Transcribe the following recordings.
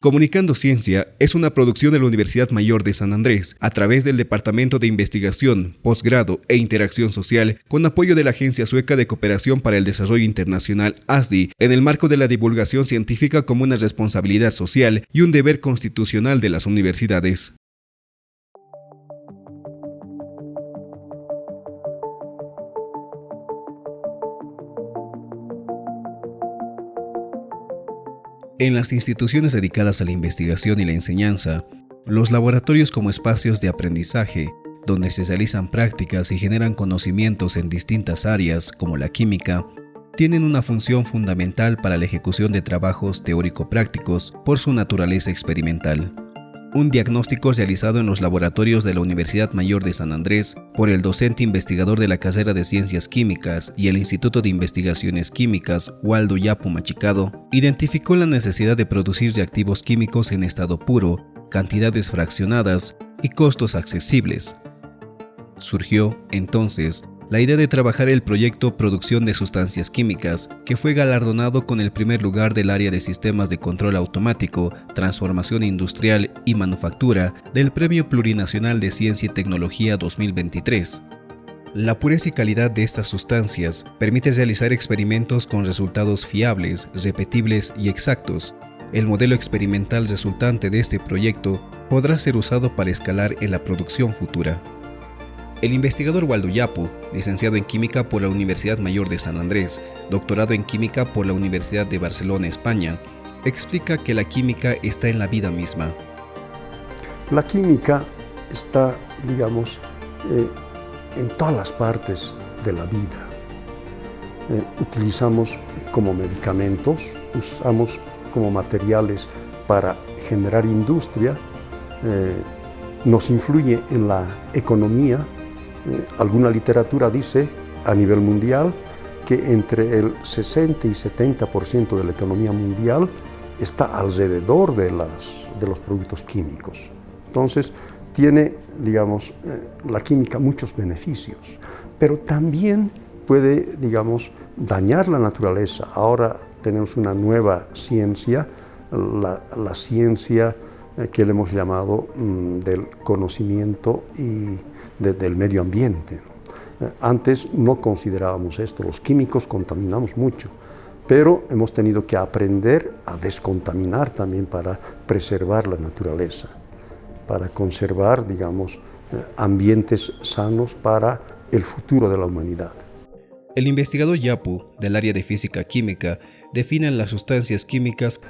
Comunicando Ciencia es una producción de la Universidad Mayor de San Andrés a través del Departamento de Investigación, Posgrado e Interacción Social con apoyo de la Agencia Sueca de Cooperación para el Desarrollo Internacional ASDI en el marco de la divulgación científica como una responsabilidad social y un deber constitucional de las universidades. En las instituciones dedicadas a la investigación y la enseñanza, los laboratorios como espacios de aprendizaje, donde se realizan prácticas y generan conocimientos en distintas áreas, como la química, tienen una función fundamental para la ejecución de trabajos teórico-prácticos por su naturaleza experimental. Un diagnóstico realizado en los laboratorios de la Universidad Mayor de San Andrés por el docente investigador de la carrera de Ciencias Químicas y el Instituto de Investigaciones Químicas, Waldo Yapu Machicado, identificó la necesidad de producir reactivos químicos en estado puro, cantidades fraccionadas y costos accesibles. Surgió, entonces, la idea de trabajar el proyecto Producción de Sustancias Químicas, que fue galardonado con el primer lugar del área de Sistemas de Control Automático, Transformación Industrial y Manufactura del Premio Plurinacional de Ciencia y Tecnología 2023. La pureza y calidad de estas sustancias permite realizar experimentos con resultados fiables, repetibles y exactos. El modelo experimental resultante de este proyecto podrá ser usado para escalar en la producción futura. El investigador Waldo Yapu, licenciado en Química por la Universidad Mayor de San Andrés, doctorado en Química por la Universidad de Barcelona, España, explica que la química está en la vida misma. La química está, en todas las partes de la vida. Utilizamos como medicamentos, usamos como materiales para generar industria, nos influye en la economía. Alguna literatura dice a nivel mundial que entre el 60 y 70% de la economía mundial está alrededor de los productos químicos. Entonces, tiene, la química muchos beneficios, pero también puede, dañar la naturaleza. Ahora tenemos una nueva ciencia, la ciencia que le hemos llamado del conocimiento y del medio ambiente. Antes no considerábamos esto, los químicos contaminamos mucho, pero hemos tenido que aprender a descontaminar también para preservar la naturaleza, para conservar, ambientes sanos para el futuro de la humanidad. El investigador Yapu, del área de física química, define las sustancias químicas.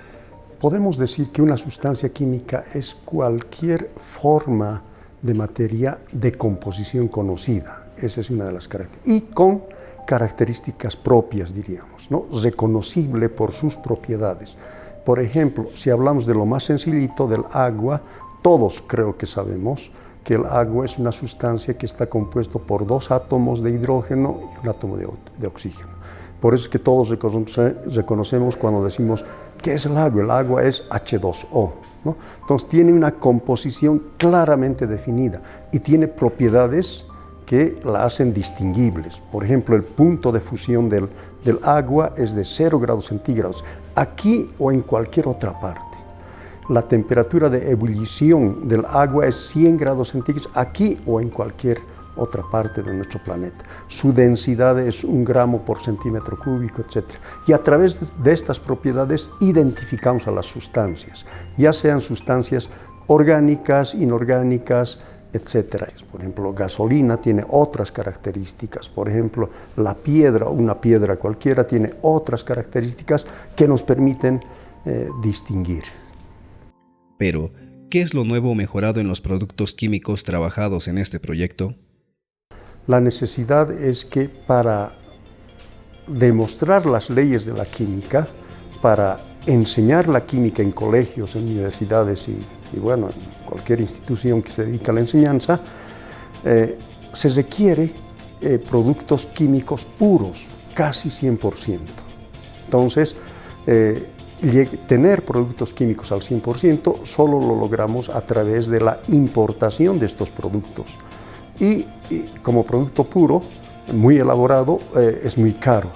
Podemos decir que una sustancia química es cualquier forma de materia de composición conocida. Esa es una de las características. Y con características propias, diríamos, ¿no? Reconocible por sus propiedades. Por ejemplo, si hablamos de lo más sencillito, del agua, todos creo que sabemos que el agua es una sustancia que está compuesto por 2 átomos de hidrógeno y un átomo de oxígeno. Por eso es que todos reconocemos cuando decimos ¿qué es el agua? El agua es H2O, ¿no? Entonces tiene una composición claramente definida y tiene propiedades que la hacen distinguibles. Por ejemplo, el punto de fusión del agua es de 0 grados centígrados, aquí o en cualquier otra parte. La temperatura de ebullición del agua es 100 grados centígrados, aquí o en cualquier otra parte de nuestro planeta. Su densidad es 1 gramo por centímetro cúbico, etc. Y a través de estas propiedades identificamos a las sustancias, ya sean sustancias orgánicas, inorgánicas, etc. Por ejemplo, gasolina tiene otras características. Por ejemplo, la piedra, una piedra cualquiera, tiene otras características que nos permiten distinguir. Pero, ¿qué es lo nuevo o mejorado en los productos químicos trabajados en este proyecto? La necesidad es que para demostrar las leyes de la química, para enseñar la química en colegios, en universidades y en cualquier institución que se dedique a la enseñanza, se requiere productos químicos puros, casi 100%. Entonces, tener productos químicos al 100% solo lo logramos a través de la importación de estos productos. Y como producto puro, muy elaborado, es muy caro.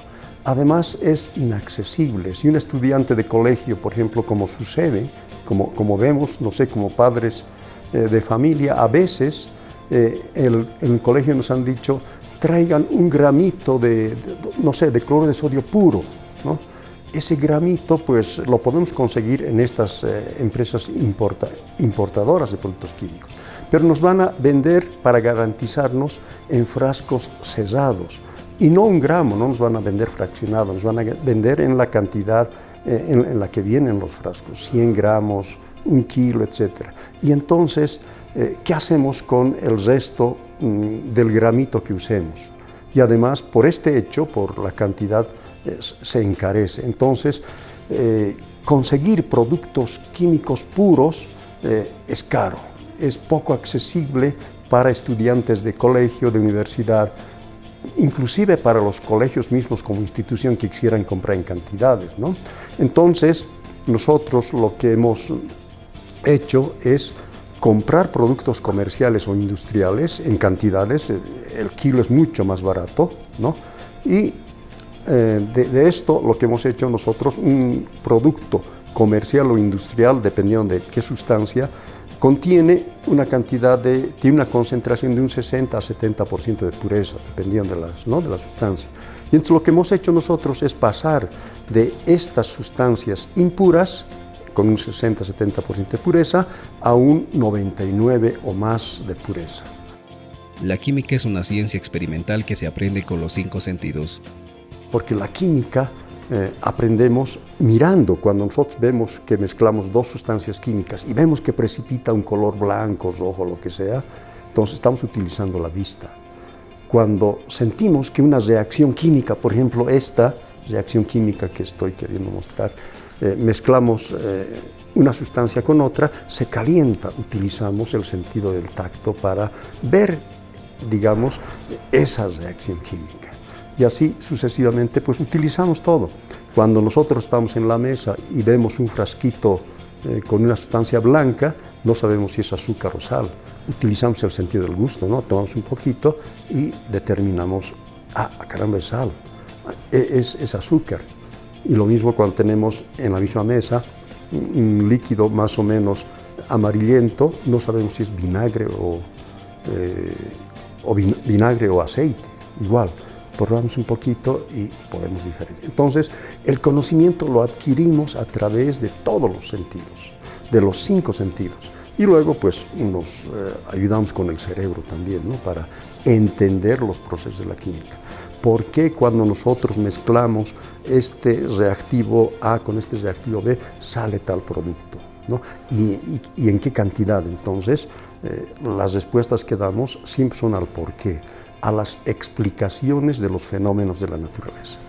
Además es inaccesible. Si un estudiante de colegio, por ejemplo, como sucede, como vemos, no sé, como padres de familia, a veces en el colegio nos han dicho, traigan un gramito de cloro de sodio puro, ¿no? Ese gramito pues lo podemos conseguir en estas empresas importadoras de productos químicos, pero nos van a vender para garantizarnos en frascos sellados y no un gramo, no nos van a vender fraccionado, nos van a vender en la cantidad en la que vienen los frascos, 100 gramos, 1 kilo, etc. Y entonces, ¿qué hacemos con el resto del gramito que usemos? Y además, por este hecho, por la cantidad, se encarece. Entonces, conseguir productos químicos puros es caro, es poco accesible para estudiantes de colegio, de universidad, inclusive para los colegios mismos como institución que quisieran comprar en cantidades, ¿no? Entonces, nosotros lo que hemos hecho es comprar productos comerciales o industriales en cantidades, el kilo es mucho más barato, ¿no? Y de esto lo que hemos hecho nosotros, un producto comercial o industrial, dependiendo de qué sustancia, contiene una concentración de un 60 a 70% de pureza, dependiendo de la sustancia. Y entonces lo que hemos hecho nosotros es pasar de estas sustancias impuras, con un 60-70% de pureza, a un 99% o más de pureza. La química es una ciencia experimental que se aprende con los 5 sentidos. Porque la química aprendemos mirando. Cuando nosotros vemos que mezclamos dos sustancias químicas y vemos que precipita un color blanco, rojo, lo que sea, entonces estamos utilizando la vista. Cuando sentimos que una reacción química, por ejemplo esta reacción química que estoy queriendo mostrar, mezclamos una sustancia con otra, se calienta, utilizamos el sentido del tacto para ver, digamos, esa reacción química. Y así sucesivamente, pues utilizamos todo. Cuando nosotros estamos en la mesa y vemos un frasquito con una sustancia blanca, no sabemos si es azúcar o sal. Utilizamos el sentido del gusto, ¿no? Tomamos un poquito y determinamos, caramba, es sal, es azúcar. Y lo mismo cuando tenemos en la misma mesa un líquido más o menos amarillento, no sabemos si es vinagre o aceite, igual. Probamos un poquito y podemos diferenciar. Entonces, el conocimiento lo adquirimos a través de todos los sentidos, de los 5 sentidos. Y luego, pues, nos ayudamos con el cerebro también, ¿no? Para entender los procesos de la química. ¿Por qué cuando nosotros mezclamos este reactivo A con este reactivo B sale tal producto, ¿no? ¿Y en qué cantidad? Entonces, las respuestas que damos siempre son al por qué, a las explicaciones de los fenómenos de la naturaleza.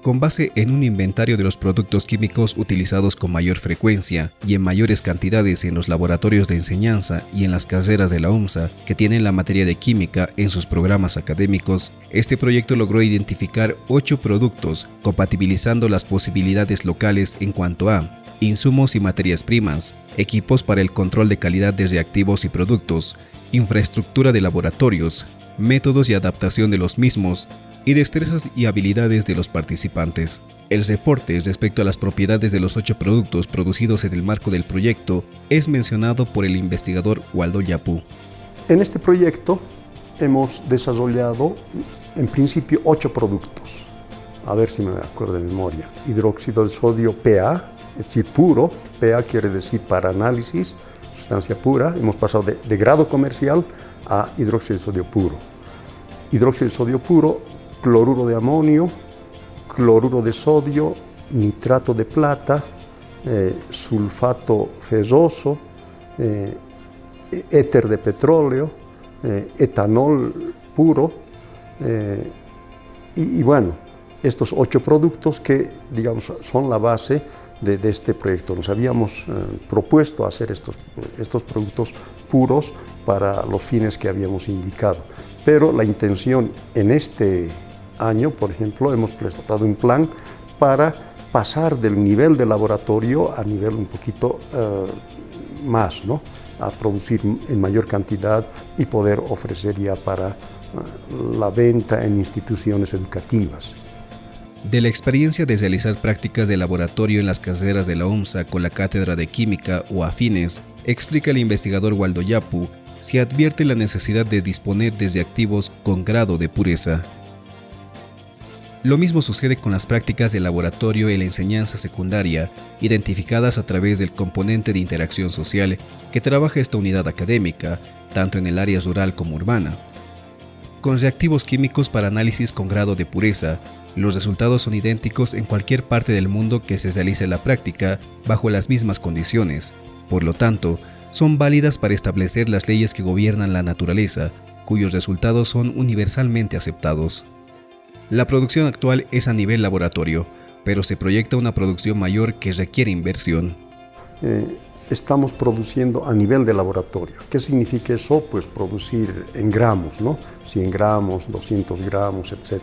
Con base en un inventario de los productos químicos utilizados con mayor frecuencia y en mayores cantidades en los laboratorios de enseñanza y en las carreras de la UMSA que tienen la materia de química en sus programas académicos, este proyecto logró identificar 8 productos, compatibilizando las posibilidades locales en cuanto a insumos y materias primas, equipos para el control de calidad de reactivos y productos, infraestructura de laboratorios, métodos y adaptación de los mismos, y destrezas y habilidades de los participantes. El reporte respecto a las propiedades de los 8 productos producidos en el marco del proyecto es mencionado por el investigador Waldo Yapú. En este proyecto hemos desarrollado en principio 8 productos. A ver si me acuerdo de memoria. Hidróxido de sodio PA, es decir, puro. PA quiere decir para análisis, sustancia pura. Hemos pasado de grado comercial a hidróxido de sodio puro. Hidróxido de sodio puro, cloruro de amonio, cloruro de sodio, nitrato de plata, sulfato ferroso, éter de petróleo, etanol puro, y bueno, estos 8 productos que, digamos, son la base de este proyecto. Nos habíamos propuesto hacer estos productos puros para los fines que habíamos indicado, pero la intención en este año, por ejemplo, hemos presentado un plan para pasar del nivel de laboratorio a nivel un poquito más, ¿no? A producir en mayor cantidad y poder ofrecer ya para la venta en instituciones educativas. De la experiencia de realizar prácticas de laboratorio en las carreras de la UMSA con la Cátedra de Química o afines, explica el investigador Waldo Yapú, se advierte la necesidad de disponer de reactivos con grado de pureza. Lo mismo sucede con las prácticas de laboratorio en la enseñanza secundaria, identificadas a través del componente de interacción social que trabaja esta unidad académica, tanto en el área rural como urbana. Con reactivos químicos para análisis con grado de pureza, los resultados son idénticos en cualquier parte del mundo que se realice la práctica bajo las mismas condiciones. Por lo tanto, son válidas para establecer las leyes que gobiernan la naturaleza, cuyos resultados son universalmente aceptados. La producción actual es a nivel laboratorio, pero se proyecta una producción mayor que requiere inversión. Estamos produciendo a nivel de laboratorio. ¿Qué significa eso? Pues producir en gramos, ¿no? 100 gramos, 200 gramos, etc.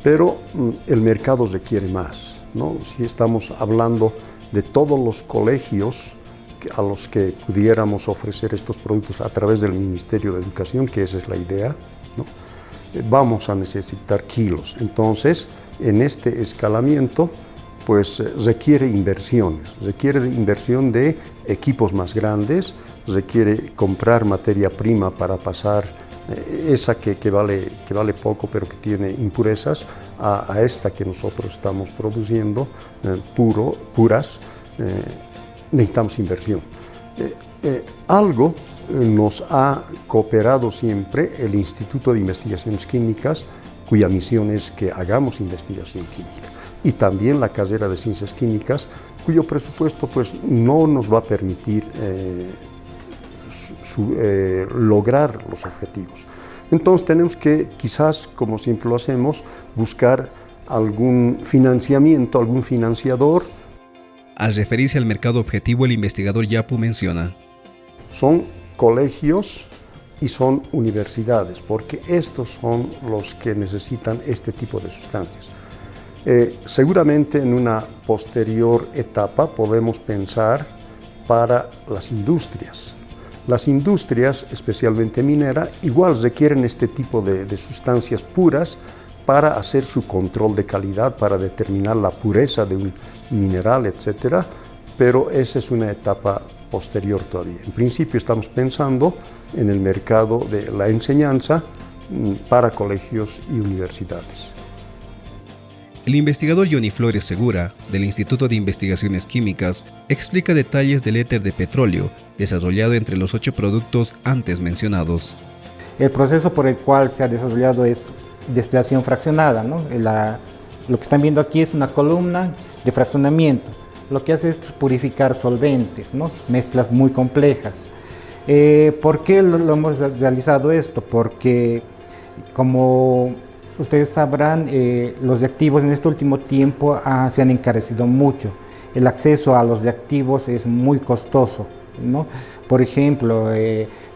Pero el mercado requiere más, ¿no? Si estamos hablando de todos los colegios a los que pudiéramos ofrecer estos productos a través del Ministerio de Educación, que esa es la idea, ¿no? Vamos a necesitar kilos. Entonces, en este escalamiento, pues requiere inversiones, requiere de inversión de equipos más grandes, requiere comprar materia prima para pasar esa que vale poco pero que tiene impurezas a esta que nosotros estamos produciendo puras. Necesitamos inversión. Algo nos ha cooperado siempre el Instituto de Investigaciones Químicas, cuya misión es que hagamos investigación química, y también la carrera de Ciencias Químicas, cuyo presupuesto pues, no nos va a permitir lograr los objetivos. Entonces tenemos que, quizás, como siempre lo hacemos, buscar algún financiamiento, algún financiador. Al referirse al mercado objetivo, el investigador Yapú menciona: son colegios y son universidades, porque estos son los que necesitan este tipo de sustancias. Seguramente en una posterior etapa podemos pensar para las industrias. Las industrias, especialmente minera, igual requieren este tipo de sustancias puras para hacer su control de calidad, para determinar la pureza de un mineral, etc. Pero esa es una etapa posterior todavía. En principio estamos pensando en el mercado de la enseñanza para colegios y universidades. El investigador Johnny Flores Segura, del Instituto de Investigaciones Químicas, explica detalles del éter de petróleo, desarrollado entre los 8 productos antes mencionados. El proceso por el cual se ha desarrollado es destilación fraccionada, ¿no? Lo que están viendo aquí es una columna de fraccionamiento. Lo que hace es purificar solventes, ¿no? Mezclas muy complejas. ¿Por qué lo hemos realizado esto? Porque, como ustedes sabrán, los reactivos en este último tiempo se han encarecido mucho. El acceso a los reactivos es muy costoso, ¿no? Por ejemplo,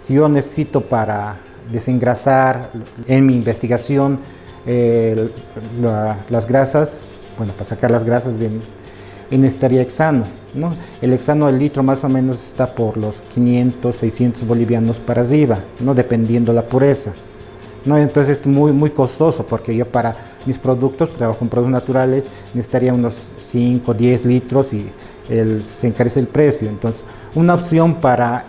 si yo necesito para desengrasar en mi investigación las grasas, bueno, para sacar las grasas necesitaría hexano, ¿no? El hexano del litro más o menos está por los 500, 600 bolivianos para arriba, ¿no? Dependiendo la pureza, ¿no? Entonces es muy costoso, porque yo para mis productos, trabajo con productos naturales, necesitaría unos 5, 10 litros y se encarece el precio. Entonces, una opción para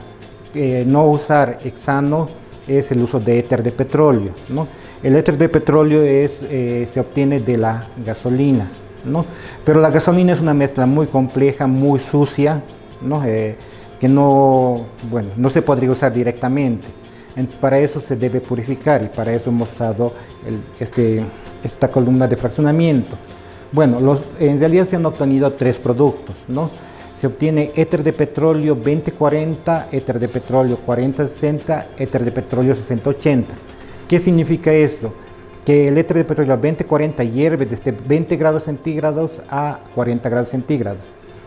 no usar hexano es el uso de éter de petróleo, ¿no? El éter de petróleo se obtiene de la gasolina, ¿no? Pero la gasolina es una mezcla muy compleja, muy sucia, ¿no? Que no se podría usar directamente. Entonces, para eso se debe purificar, y para eso hemos usado esta columna de fraccionamiento. Bueno, en realidad se han obtenido 3 productos, ¿no? Se obtiene éter de petróleo 2040, éter de petróleo 4060, éter de petróleo 6080. ¿Qué significa esto? Que el éter de petróleo 2040 hierve desde 20 grados centígrados a 40 grados centígrados.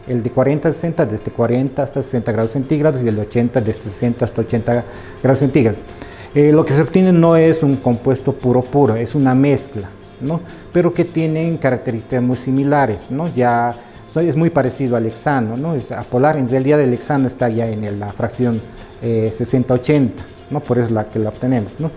El de 40-60 desde 40 hasta 60 grados centígrados, y el de 80 desde 60 hasta 80 grados centígrados. Lo que se obtiene no es un compuesto puro, es una mezcla, ¿no? Pero que tienen características muy similares, ¿no? Ya es muy parecido al hexano, ¿no? Es apolar, en realidad el hexano está ya en la fracción 60-80, ¿no? Por eso la que la obtenemos, ¿no?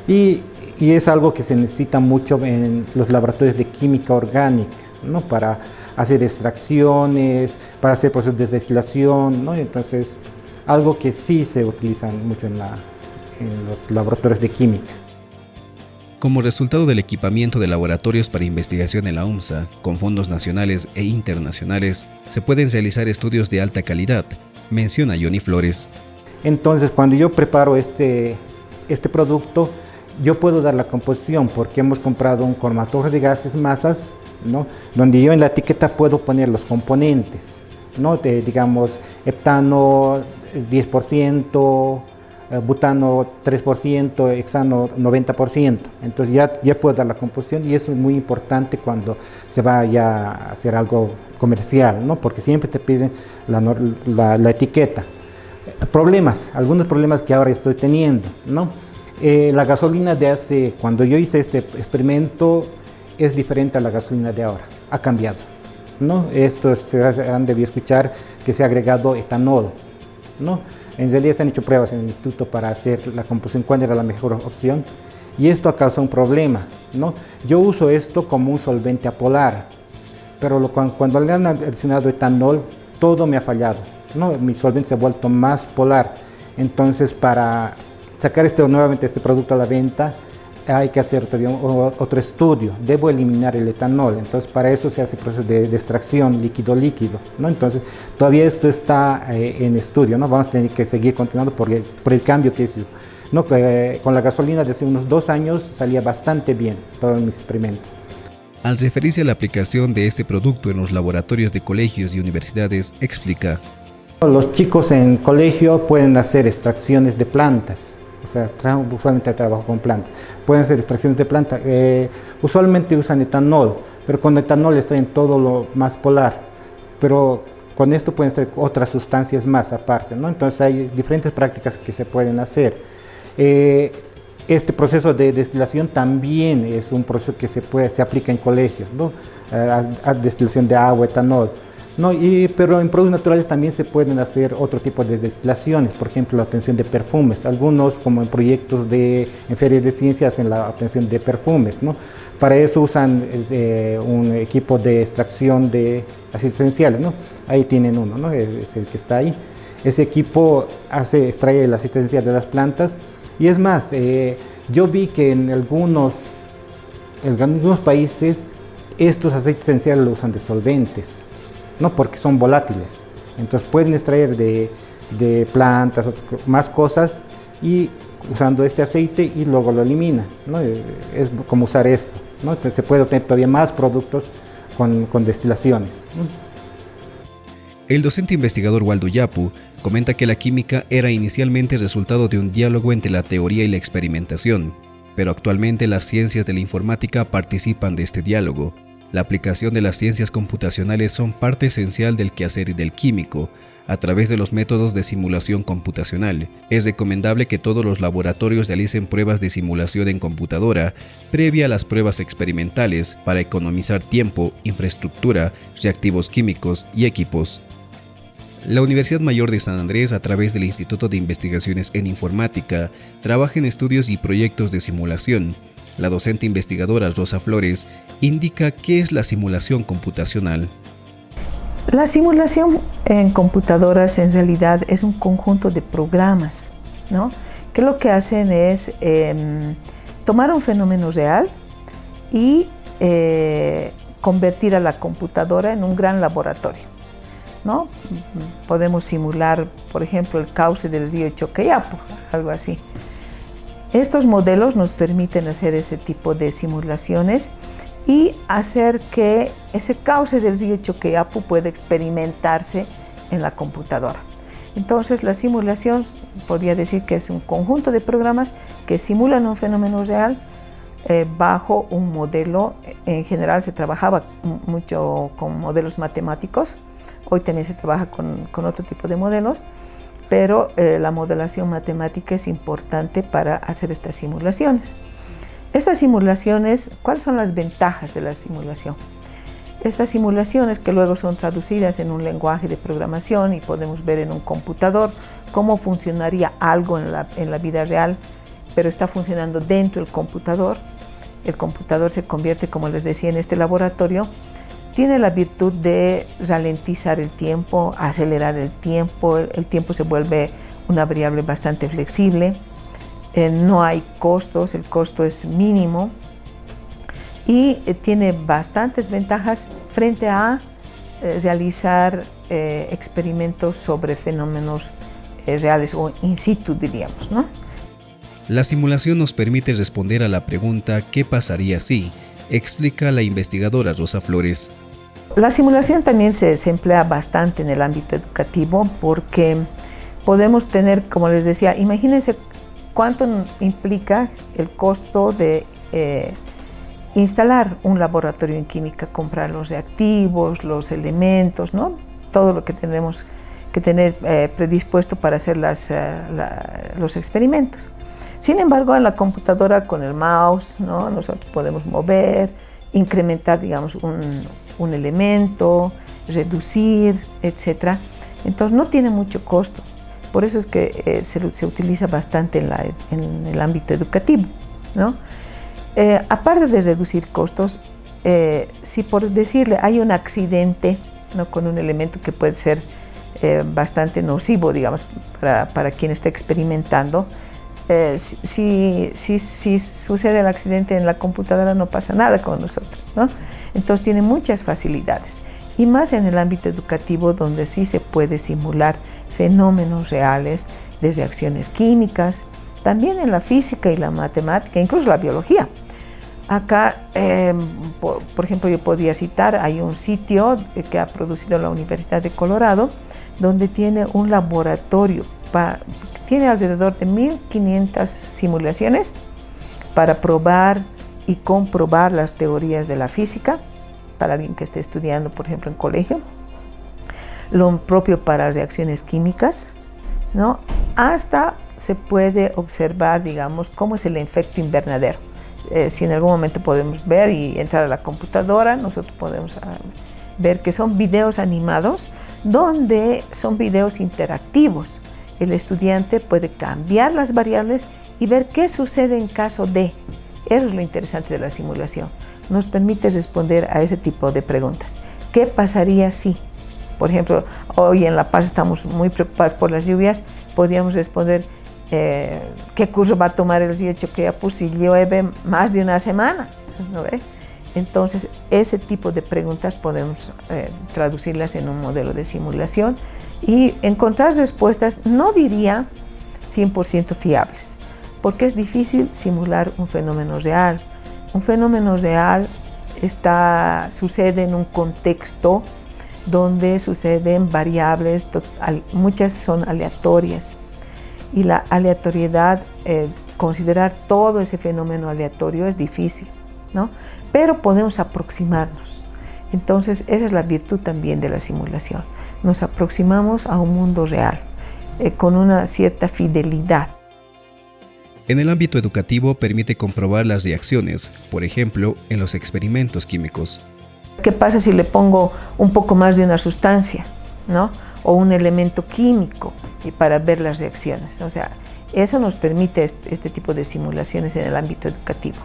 Y es algo que se necesita mucho en los laboratorios de química orgánica, ¿no? Para hacer extracciones, para hacer procesos de destilación, ¿no? Entonces, algo que sí se utiliza mucho en los laboratorios de química. Como resultado del equipamiento de laboratorios para investigación en la UMSA, con fondos nacionales e internacionales, se pueden realizar estudios de alta calidad, menciona Johnny Flores. Entonces, cuando yo preparo este producto, yo puedo dar la composición porque hemos comprado un cromatógrafo de gases masas, ¿no? Donde yo en la etiqueta puedo poner los componentes, ¿no? Digamos, heptano 10%, butano 3%, hexano 90%. Entonces ya puedo dar la composición y eso es muy importante cuando se vaya a hacer algo comercial, ¿no? Porque siempre te piden la etiqueta. Algunos problemas que ahora estoy teniendo, ¿no? La gasolina cuando yo hice este experimento es diferente a la gasolina de ahora, ha cambiado, ¿no? Esto se han debido escuchar que se ha agregado etanol, ¿no? En realidad se han hecho pruebas en el instituto para hacer la composición, cuál era la mejor opción, y esto ha causado un problema, ¿no? Yo uso esto como un solvente apolar, pero cuando le han adicionado etanol, todo me ha fallado, ¿no? Mi solvente se ha vuelto más polar. Entonces, para sacar nuevamente este producto a la venta, hay que hacer todavía otro estudio. Debo eliminar el etanol, entonces para eso se hace proceso de extracción líquido-líquido, ¿no? Entonces todavía esto está en estudio, ¿no? Vamos a tener que seguir continuando por el cambio que hizo, ¿no? Con la gasolina de hace unos 2 años salía bastante bien todos mis experimentos. Al referirse a la aplicación de este producto en los laboratorios de colegios y universidades, explica: los chicos en colegio pueden hacer extracciones de plantas. O sea, usualmente trabajo con plantas. Pueden hacer extracciones de planta. Usualmente usan etanol, pero con etanol está en todo lo más polar. Pero con esto pueden ser otras sustancias más aparte, ¿no? Entonces hay diferentes prácticas que se pueden hacer. Este proceso de destilación también es un proceso que se aplica en colegios, ¿no? Destilación de agua, etanol. No, pero en productos naturales también se pueden hacer otro tipo de destilaciones, por ejemplo la obtención de perfumes. Algunos, como en proyectos en ferias de ciencia, hacen la obtención de perfumes, ¿no? Para eso usan un equipo de extracción de aceites esenciales, ¿no? Ahí tienen uno, ¿no? Es el que está ahí. Ese equipo extrae el aceite esencial de las plantas, y es más, yo vi que en algunos países estos aceites esenciales lo usan de solventes, no, porque son volátiles. Entonces pueden extraer de plantas, más cosas, y usando este aceite y luego lo eliminan, ¿no? Es como usar esto, ¿no? Entonces se puede obtener todavía más productos con destilaciones, ¿no? El docente investigador Waldo Yapu comenta que la química era inicialmente resultado de un diálogo entre la teoría y la experimentación, pero actualmente las ciencias de la informática participan de este diálogo. La aplicación de las ciencias computacionales son parte esencial del quehacer del químico a través de los métodos de simulación computacional. Es recomendable que todos los laboratorios realicen pruebas de simulación en computadora previa a las pruebas experimentales para economizar tiempo, infraestructura, reactivos químicos y equipos. La Universidad Mayor de San Andrés, a través del Instituto de Investigaciones en Informática, trabaja en estudios y proyectos de simulación. La docente investigadora Rosa Flores indica qué es la simulación computacional. La simulación en computadoras en realidad es un conjunto de programas, ¿no? Que lo que hacen es tomar un fenómeno real y convertir a la computadora en un gran laboratorio, ¿no? Podemos simular, por ejemplo, el cauce del río Choqueyapo, algo así. Estos modelos nos permiten hacer ese tipo de simulaciones y hacer que ese cauce del río Choqueyapo pueda experimentarse en la computadora. Entonces, la simulación podría decir que es un conjunto de programas que simulan un fenómeno real bajo un modelo. En general se trabajaba mucho con modelos matemáticos, hoy también se trabaja con otro tipo de modelos, pero la modelación matemática es importante para hacer estas simulaciones. Estas simulaciones, ¿cuáles son las ventajas de la simulación? Estas simulaciones que luego son traducidas en un lenguaje de programación y podemos ver en un computador cómo funcionaría algo en la vida real, pero está funcionando dentro del computador. El computador se convierte, como les decía, en este laboratorio. Tiene la virtud de ralentizar el tiempo, acelerar el tiempo. El tiempo se vuelve una variable bastante flexible. No hay costos, el costo es mínimo. Y tiene bastantes ventajas frente a realizar experimentos sobre fenómenos reales o in situ, diríamos, ¿no? La simulación nos permite responder a la pregunta ¿qué pasaría si?, explica la investigadora Rosa Flores. La simulación también se emplea bastante en el ámbito educativo porque podemos tener, como les decía, imagínense cuánto implica el costo de instalar un laboratorio en química, comprar los reactivos, los elementos, ¿no? Todo lo que tenemos que tener predispuesto para hacer los experimentos. Sin embargo, en la computadora con el mouse, ¿no? Nosotros podemos mover, incrementar, digamos, un elemento, reducir, etc. Entonces no tiene mucho costo. Por eso es que se utiliza bastante en el ámbito educativo, ¿no? Aparte de reducir costos, si por decirle hay un accidente, ¿no?, con un elemento que puede ser bastante nocivo, digamos, para quien está experimentando, si sucede el accidente en la computadora no pasa nada con nosotros, ¿no? Entonces tiene muchas facilidades, y más en el ámbito educativo donde sí se puede simular fenómenos reales de reacciones químicas, también en la física y la matemática, incluso la biología. Acá, por ejemplo, yo podría citar, hay un sitio que ha producido la Universidad de Colorado, donde tiene un laboratorio, tiene alrededor de 1500 simulaciones para probar y comprobar las teorías de la física, para alguien que esté estudiando, por ejemplo, en colegio, lo propio para reacciones químicas, ¿no? Hasta se puede observar, digamos, cómo es el efecto invernadero. Si en algún momento podemos ver y entrar a la computadora, nosotros podemos ver que son videos animados, donde son videos interactivos. El estudiante puede cambiar las variables y ver qué sucede en caso de. Eso es lo interesante de la simulación. Nos permite responder a ese tipo de preguntas. ¿Qué pasaría si? Por ejemplo, hoy en La Paz estamos muy preocupados por las lluvias. Podríamos responder qué curso va a tomar el río Choqueapú si llueve más de una semana, ¿no ve? Entonces, ese tipo de preguntas podemos traducirlas en un modelo de simulación y encontrar respuestas, no diría 100% fiables, porque es difícil simular un fenómeno real. Un fenómeno real sucede en un contexto donde suceden variables, muchas son aleatorias, y la aleatoriedad, considerar todo ese fenómeno aleatorio es difícil, ¿no? Pero podemos aproximarnos. Entonces, esa es la virtud también de la simulación. Nos aproximamos a un mundo real, con una cierta fidelidad. En el ámbito educativo permite comprobar las reacciones, por ejemplo, en los experimentos químicos. ¿Qué pasa si le pongo un poco más de una sustancia, ¿no?, o un elemento químico, y para ver las reacciones? O sea, eso nos permite este tipo de simulaciones en el ámbito educativo.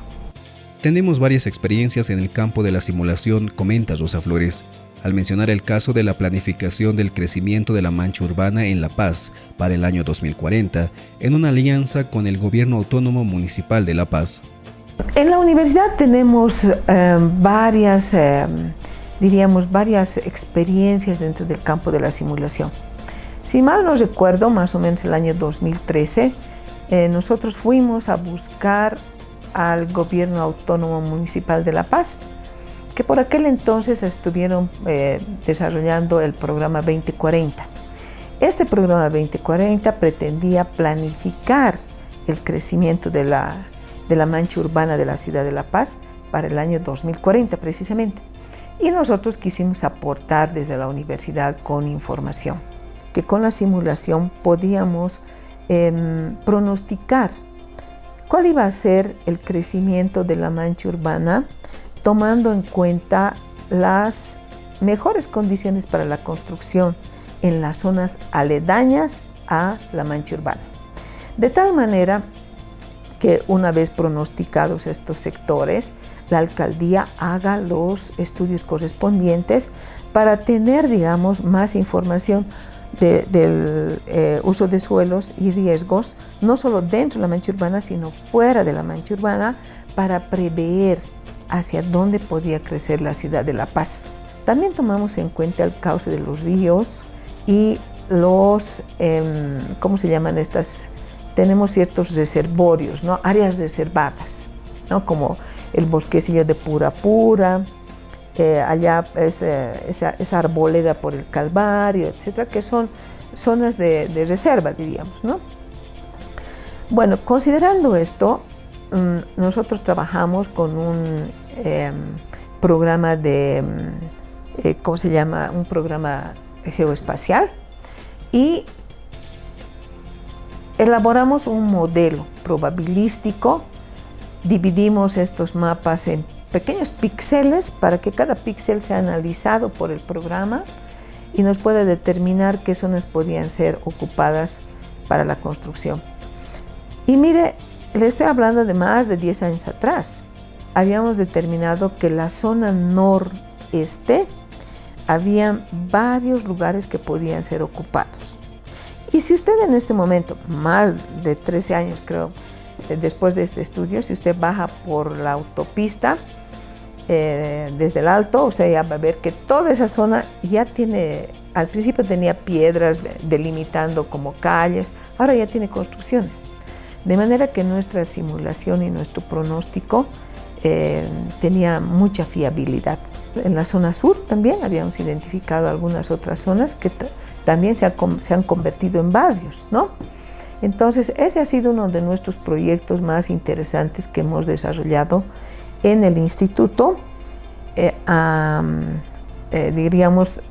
Tenemos varias experiencias en el campo de la simulación, comenta Rosa Flores, al mencionar el caso de la planificación del crecimiento de la mancha urbana en La Paz para el año 2040, en una alianza con el Gobierno Autónomo Municipal de La Paz. En la universidad tenemos varias experiencias dentro del campo de la simulación. Si mal no recuerdo, más o menos el año 2013, nosotros fuimos a buscar al Gobierno Autónomo Municipal de La Paz, que por aquel entonces estuvieron desarrollando el programa 2040. Este programa 2040 pretendía planificar el crecimiento de la mancha urbana de la ciudad de La Paz para el año 2040 precisamente. Y nosotros quisimos aportar desde la universidad con información, que con la simulación podíamos pronosticar ¿Cuál iba a ser el crecimiento de la mancha urbana tomando en cuenta las mejores condiciones para la construcción en las zonas aledañas a la mancha urbana? De tal manera que una vez pronosticados estos sectores, la alcaldía haga los estudios correspondientes para tener, digamos, más información del uso de suelos y riesgos, no solo dentro de la mancha urbana, sino fuera de la mancha urbana, para prever hacia dónde podría crecer la ciudad de La Paz. También tomamos en cuenta el cauce de los ríos y los, ¿cómo se llaman estas? Tenemos ciertos reservorios, ¿no? Áreas reservadas, ¿no? Como el bosquecillo de Pura, allá esa arboleda por el Calvario, etcétera, que son zonas de reserva, diríamos, ¿no? Bueno, considerando esto, nosotros trabajamos con un programa de, ¿cómo se llama? Un programa geoespacial, y elaboramos un modelo probabilístico. Dividimos estos mapas en pequeños píxeles para que cada píxel sea analizado por el programa y nos pueda determinar qué zonas podían ser ocupadas para la construcción. Y mire, le estoy hablando de más de 10 años atrás. Habíamos determinado que la zona noreste había varios lugares que podían ser ocupados. Y si usted en este momento, más de 13 años creo, después de este estudio, si usted baja por la autopista, desde el alto, usted ya va a ver que toda esa zona ya tiene, al principio tenía piedras delimitando como calles, ahora ya tiene construcciones. De manera que nuestra simulación y nuestro pronóstico tenía mucha fiabilidad. En la zona sur también habíamos identificado algunas otras zonas que también se han convertido en barrios, ¿no? Entonces, ese ha sido uno de nuestros proyectos más interesantes que hemos desarrollado en el instituto, diríamos,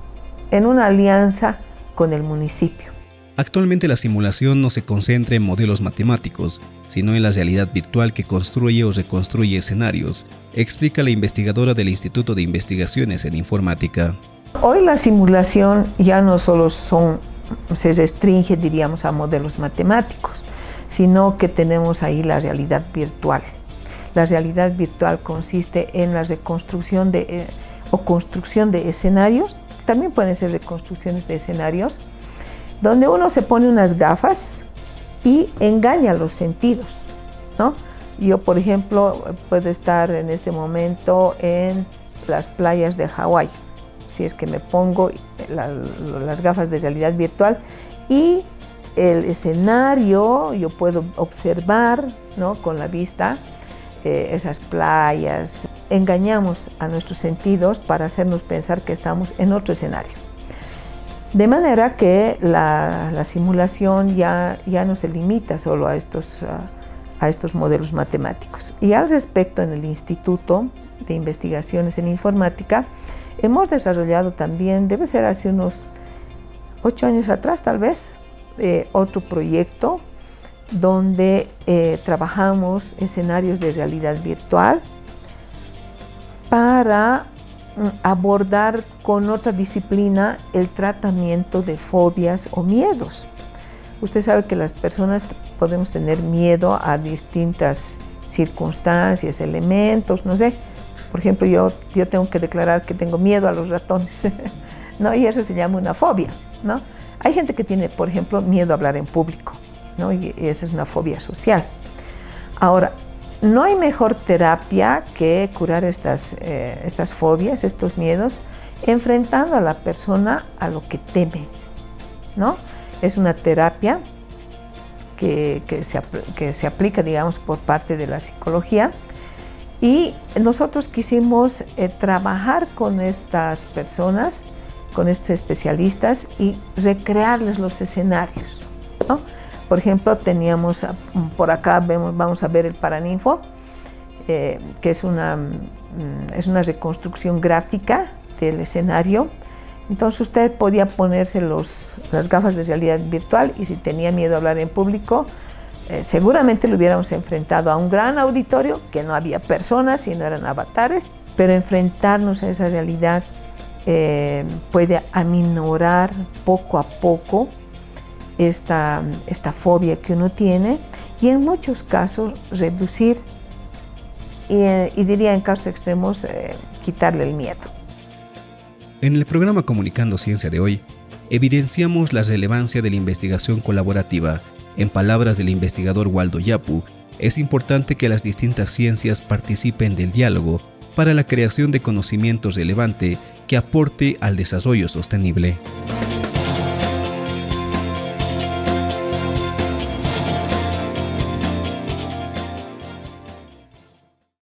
en una alianza con el municipio. Actualmente la simulación no se concentra en modelos matemáticos, sino en la realidad virtual que construye o reconstruye escenarios, explica la investigadora del Instituto de Investigaciones en Informática. Hoy la simulación ya no solo se restringe, diríamos, a modelos matemáticos, sino que tenemos ahí la realidad virtual. La realidad virtual consiste en la reconstrucción o construcción de escenarios, también pueden ser reconstrucciones de escenarios, donde uno se pone unas gafas y engaña los sentidos, ¿no? Yo, por ejemplo, puedo estar en este momento en las playas de Hawái, si es que me pongo las gafas de realidad virtual, y el escenario yo puedo observar, ¿no?, con la vista esas playas. Engañamos a nuestros sentidos para hacernos pensar que estamos en otro escenario. De manera que la simulación ya no se limita solo a estos modelos matemáticos. Y al respecto, en el Instituto de Investigaciones en Informática, hemos desarrollado también, debe ser hace unos 8 años atrás tal vez, otro proyecto donde trabajamos escenarios de realidad virtual para abordar con otra disciplina el tratamiento de fobias o miedos. Usted sabe que las personas podemos tener miedo a distintas circunstancias, elementos, no sé. Por ejemplo, yo tengo que declarar que tengo miedo a los ratones, ¿no? Y eso se llama una fobia, ¿no? Hay gente que tiene, por ejemplo, miedo a hablar en público, ¿no? Y esa es una fobia social. Ahora, no hay mejor terapia que curar estas fobias, estos miedos, enfrentando a la persona a lo que teme, ¿no? Es una terapia que se aplica, digamos, por parte de la psicología, y nosotros quisimos trabajar con estas personas, con estos especialistas, y recrearles los escenarios, ¿no? Por ejemplo, teníamos por acá, vamos a ver el Paraninfo, que es una reconstrucción gráfica del escenario. Entonces usted podía ponerse las gafas de realidad virtual, y si tenía miedo a hablar en público, seguramente lo hubiéramos enfrentado a un gran auditorio, que no había personas, sino eran avatares, pero enfrentarnos a esa realidad puede aminorar poco a poco esta fobia que uno tiene y en muchos casos reducir y diría en casos extremos quitarle el miedo. En el programa Comunicando Ciencia de hoy, evidenciamos la relevancia de la investigación colaborativa. En palabras del investigador Waldo Yapú, es importante que las distintas ciencias participen del diálogo para la creación de conocimiento relevante que aporte al desarrollo sostenible.